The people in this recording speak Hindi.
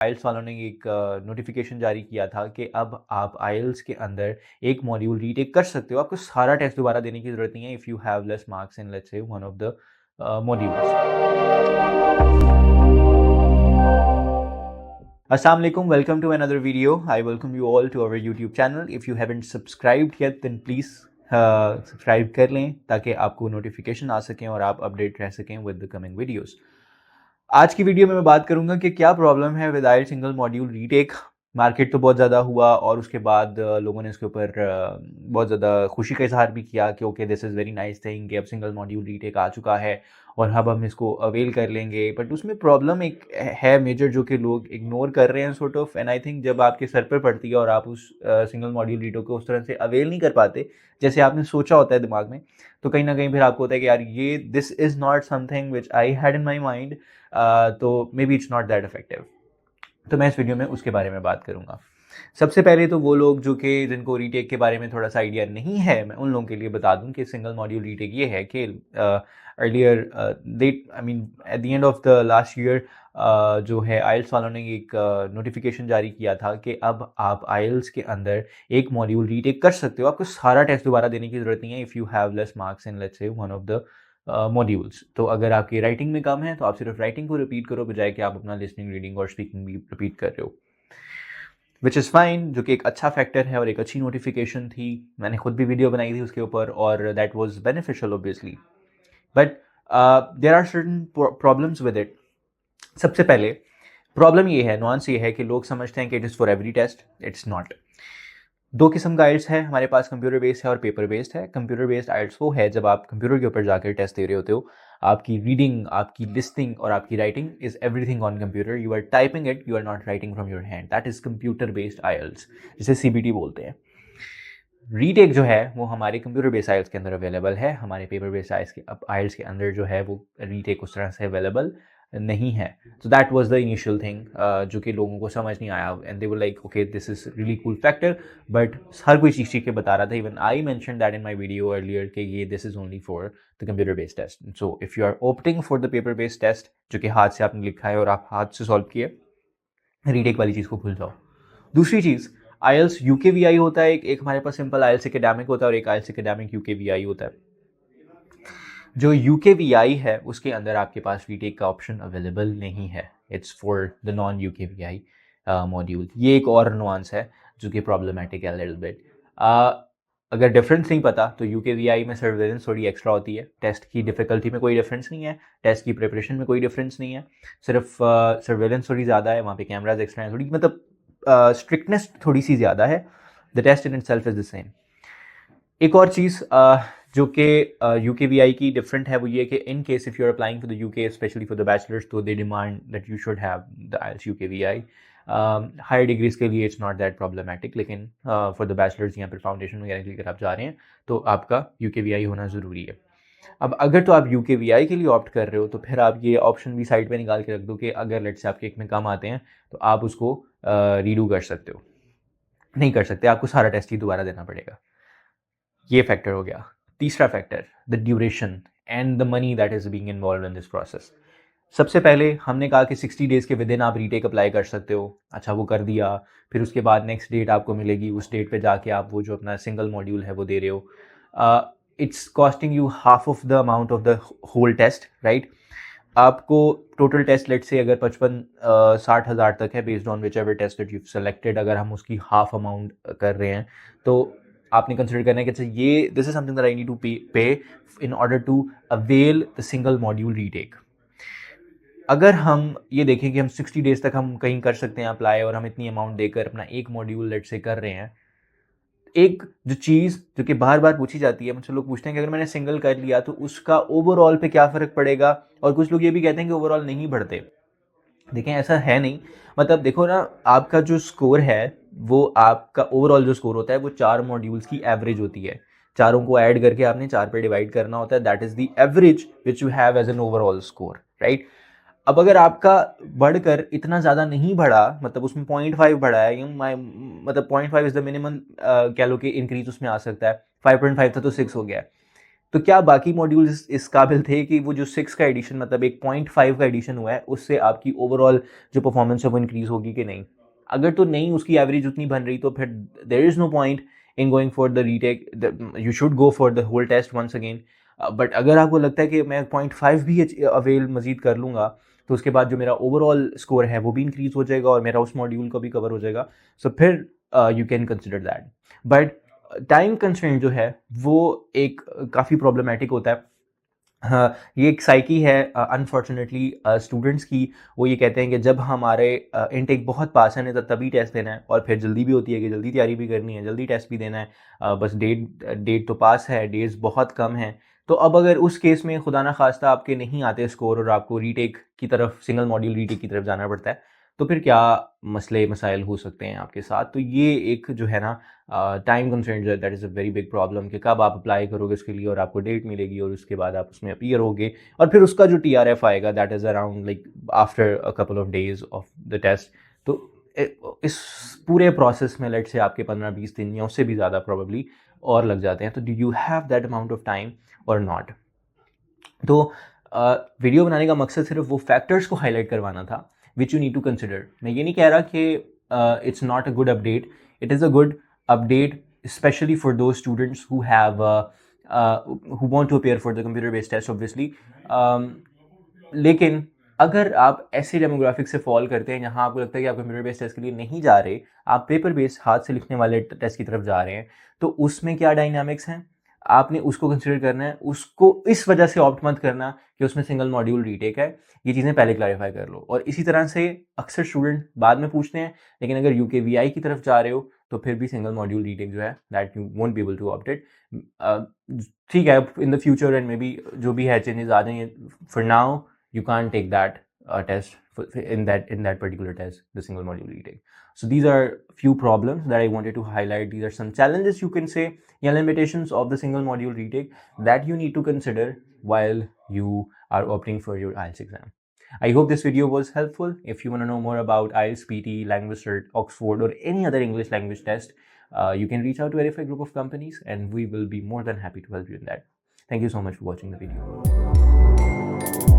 आइल्स वालों ने एक नोटिफिकेशन जारी किया था कि अब आप आइल्स के अंदर एक मॉड्यूल रीटेक कर सकते हो। आपको सारा टेस्ट दोबारा देने की ज़रूरत नहीं है if you have less marks in let's say one of the अस्सलाम वालेकुम, welcome to another video. I welcome you all to our YouTube channel. If you haven't subscribed yet then please subscribe कर लें ताकि आपको नोटिफिकेशन आ सकें और आप अपडेट रह सकें विद द कमिंग वीडियोस। आज की वीडियो में मैं बात करूंगा कि क्या प्रॉब्लम है विद आइल सिंगल मॉड्यूल रीटेक। मार्केट तो बहुत ज़्यादा हुआ और उसके बाद लोगों ने इसके ऊपर बहुत ज़्यादा खुशी का इजहार भी किया कि okay this is very nice thing कि अब सिंगल मॉड्यूल रीटेक आ चुका है और अब हम इसको अवेल कर लेंगे। बट उसमें प्रॉब्लम एक है मेजर जो कि लोग इग्नोर कर रहे हैं sort of. And I think जब आपके सर पर पड़ती है और आप उस सिंगल मॉड्यूल रीटेक को उस तरह से अवेल नहीं कर पाते जैसे आपने सोचा होता है दिमाग में, तो कहीं ना कहीं फिर आपको होता है कि यार ये this is not something which I had in my mind, तो maybe it's not that effective. तो मैं इस वीडियो में उसके बारे में बात करूंगा। सबसे पहले तो वो लोग जो कि जिनको रीटेक के बारे में थोड़ा सा आइडिया नहीं है, मैं उन लोगों के लिए बता दूं कि सिंगल मॉड्यूल रीटेक ये है कि earlier I mean at the end of the last year जो है आइल्स वालों ने एक नोटिफिकेशन जारी किया था कि अब आप आइल्स के अंदर एक मॉड्यूल रीटेक कर सकते हो। आपको सारा टेस्ट दोबारा देने की ज़रूरत नहीं है if you have less marks in let's say one of the modules. तो अगर आपकी राइटिंग में कम है तो आप सिर्फ राइटिंग को रिपीट करो बजाय कि आप अपना लिसनिंग, रीडिंग और स्पीकिंग भी रिपीट कर रहे हो, विच इज़ फाइन, जो कि एक अच्छा फैक्टर है और एक अच्छी नोटिफिकेशन थी। मैंने खुद भी वीडियो बनाई थी उसके ऊपर और that was beneficial obviously. But there are certain problems with it. सबसे पहले प्रॉब्लम ये है, नुआंस ये है कि लोग समझते हैं कि it is for every test. It's not. दो किस्म का आइल्स है हमारे पास, कंप्यूटर बेस्ड है और पेपर बेस्ड है। कंप्यूटर बेस्ड आइल्स वो है जब आप कंप्यूटर के ऊपर जाकर टेस्ट दे रहे होते हो। आपकी रीडिंग, आपकी लिस्निंग और आपकी writing is everything on computer. You are typing it, you are not writing from your hand. That is computer based IELTS, जिसे सीबीटी बोलते हैं। रीटेक जो है वो हमारे कंप्यूटर बेस्ड आइल्स के अंदर अवेलेबल है, हमारे पेपर बेस्ड आइल्स के अंदर जो है वो रीटेक उस तरह से अवेलेबल नहीं है। तो that was the initial thing जो कि लोगों को समझ नहीं आया and they were like okay this is really cool factor. But हर कोई चीज़ के बता रहा था, even I mention that in my video earlier कि ये this is only for the computer based test. So if you are opting for the paper based test जो कि हाथ से आपने लिखा है और आप हाथ से सॉल्व किए, रीटेक वाली चीज़ को भूल जाओ। दूसरी चीज़, आइल्स यूकेवीआई होता है, एक हमारे पास सिंपल आइल्स एकेडमिक होता है और एक आइल्स एकेडमिक यूकेवीआई होता है। जो यूकेवीआई है उसके अंदर आपके पास रीटेक का ऑप्शन अवेलेबल नहीं है। It's for the non UKVI module. ये एक और नुआंस है जो कि प्रॉब्लमेटिक है लिटिल बिट। अगर डिफरेंस नहीं पता तो यूकेवीआई में सर्वेलेंस थोड़ी एक्स्ट्रा होती है। टेस्ट की डिफिकल्टी में कोई डिफरेंस नहीं है, टेस्ट की प्रिपरेशन में कोई डिफरेंस नहीं है, सिर्फ सर्वेलेंस थोड़ी ज़्यादा है, वहाँ पे कैमराज एक्स्ट्रा हैं, थोड़ी मतलब स्ट्रिक्टनेस थोड़ी सी ज़्यादा है। The test in itself is the same. एक और चीज़ जो कि यूकेवीआई की डिफरेंट है वो ये कि in case if you are applying for the UK specially for the bachelors, तो they demand that you should have the IELTS UKVI. Higher degrees के लिए इट्स नॉट दैट प्रॉब्लमेटिक, लेकिन फॉर द बैचलर्स या फिर फाउंडेशन वगैरह के लिए अगर आप जा रहे हैं तो आपका यूकेवीआई होना ज़रूरी है। अब अगर तो आप यूकेवीआई के लिए ऑप्ट कर रहे हो तो फिर आप ये ऑप्शन भी साइड पे निकाल के रख दो कि अगर लेट्स से आपके एक में कम आते हैं तो आप उसको रीडू कर सकते हो। नहीं कर सकते, आपको सारा टेस्ट ही दोबारा देना पड़ेगा। ये फैक्टर हो गया। तीसरा factor, the duration and the money that is being involve in this process. सबसे पहले हमने कहा कि 60 डेज़ के विद इन आप रीटेक अप्लाई कर सकते हो। अच्छा, वो कर दिया, फिर उसके बाद नेक्स्ट डेट आपको मिलेगी, उस डेट पे जाके आप वो जो अपना सिंगल मॉड्यूल है वो दे रहे हो। It's costing you half of the amount of the whole test, right. आपको टोटल टेस्ट लेट से अगर 55-60 हज़ार तक है based on whichever test that you selected, अगर हम उसकी हाफ अमाउंट कर रहे हैं तो आपने कंसिडर करना है कि अच्छा ये this is something that I need to pay in order to avail the single module retake. अगर हम ये देखें कि हम 60 डेज तक हम कहीं कर सकते हैं अप्लाई और हम इतनी अमाउंट देकर अपना एक मॉड्यूल लेट से कर रहे हैं, एक जो चीज़ जो कि बार बार पूछी जाती है, मुझसे लोग पूछते हैं कि अगर मैंने सिंगल कर लिया तो उसका ओवरऑल पे क्या फ़र्क पड़ेगा, और कुछ लोग ये भी कहते हैं कि ओवरऑल नहीं बढ़ते। देखें ऐसा है नहीं, मतलब देखो ना, आपका जो स्कोर है वो आपका ओवरऑल जो स्कोर होता है वो 4 मॉड्यूल्स की एवरेज होती है। चारों को ऐड करके आपने 4 पे डिवाइड करना होता है, that is the average which you have as an overall score, right. अब अगर आपका बढ़कर इतना ज़्यादा नहीं बढ़ा, मतलब उसमें 0.5 बढ़ा है, मतलब 0.5 इज द मिनिमम, कह लो कि इंक्रीज उसमें आ सकता है। 5.5 था तो 6 हो गया है। तो क्या बाकी मॉड्यूल्स इस काबिल थे कि वो जो 6 का एडिशन मतलब एक 0.5 का एडिशन हुआ है उससे आपकी ओवरऑल जो परफॉर्मेंस है वो इंक्रीज होगी कि नहीं? अगर तो नहीं उसकी एवरेज उतनी बन रही तो फिर there is no point in going for the retake, you should go for the whole test once again. But अगर आपको लगता है कि मैं 0.5 भी अवेल मज़ीद कर लूँगा तो उसके बाद जो मेरा ओवरऑल स्कोर है वो भी इंक्रीज़ हो जाएगा और मेरा उस मॉड्यूल को भी कवर हो जाएगा, सो फिर you can consider that. But time constraint जो है वो एक काफ़ी प्रॉब्लमैटिक होता है। हाँ, ये एक साइकी है अनफॉर्चुनेटली स्टूडेंट्स की। वो ये कहते हैं कि जब हमारे इनटेक बहुत पास है नहीं तो तभी टेस्ट देना है, और फिर जल्दी भी होती है कि जल्दी तैयारी भी करनी है, जल्दी टेस्ट भी देना है। बस डेट डेट तो पास है, डेट्स बहुत कम हैं। तो अब अगर उस केस में खुदा ना खास्ता आपके नहीं आते स्कोर और आपको रीटेक की तरफ, सिंगल मॉड्यूल रीटेक की तरफ जाना पड़ता है, तो फिर क्या मसले मसाइल हो सकते हैं आपके साथ। तो ये एक जो है ना टाइम कंस्ट्रेंट जो है that is a very big problem कि कब आप अप्लाई करोगे उसके लिए और आपको डेट मिलेगी और उसके बाद आप उसमें अपीयर होगे और फिर उसका जो टीआरएफ आएगा that is around like after a couple of days of the test. तो इस पूरे प्रोसेस में लेट से आपके 15-20 दिन या उससे भी ज़्यादा प्रॉब्ली और लग जाते हैं। तो do you have that amount of time और नॉट? तो वीडियो बनाने का मकसद सिर्फ वो फैक्टर्स को हाईलाइट करवाना था which you need to consider. मैं ये नहीं कह रहा कि it's not a good update, it is a good update specially for those students who have who want to appear for the computer based test obviously। लेकिन अगर आप ऐसे डेमोग्राफिक से फॉल करते हैं जहाँ आपको लगता है कि आप कंप्यूटर बेस्ड टेस्ट के लिए नहीं जा रहे, आप पेपर बेस्ड हाथ से लिखने वाले टेस्ट की तरफ जा रहे हैं, तो उसमें क्या डायनामिक्स हैं आपने उसको कंसिडर करना है। उसको इस वजह से ऑप्ट मत करना कि उसमें सिंगल मॉड्यूल रीटेक है। ये चीज़ें पहले क्लैरिफाई कर लो। और इसी तरह से अक्सर स्टूडेंट बाद में पूछते हैं, लेकिन अगर UKVI की तरफ जा रहे हो तो फिर भी सिंगल मॉड्यूल रीटेक जो है that you won't be able to opt it. ठीक है, in the future and maybe जो भी है चेंजेस आ जाएंगे, for now you can't take that test in that particular test, the single module retake. So these are few problems that I wanted to highlight. These are some challenges, you can say, yeah, limitations of the single module retake that you need to consider while you are opting for your IELTS exam. I hope this video was helpful. If you want to know more about IELTS, PT, Language Cert, Oxford, or any other English language test, you can reach out to Verify Group of Companies and we will be more than happy to help you in that. Thank you so much for watching the video.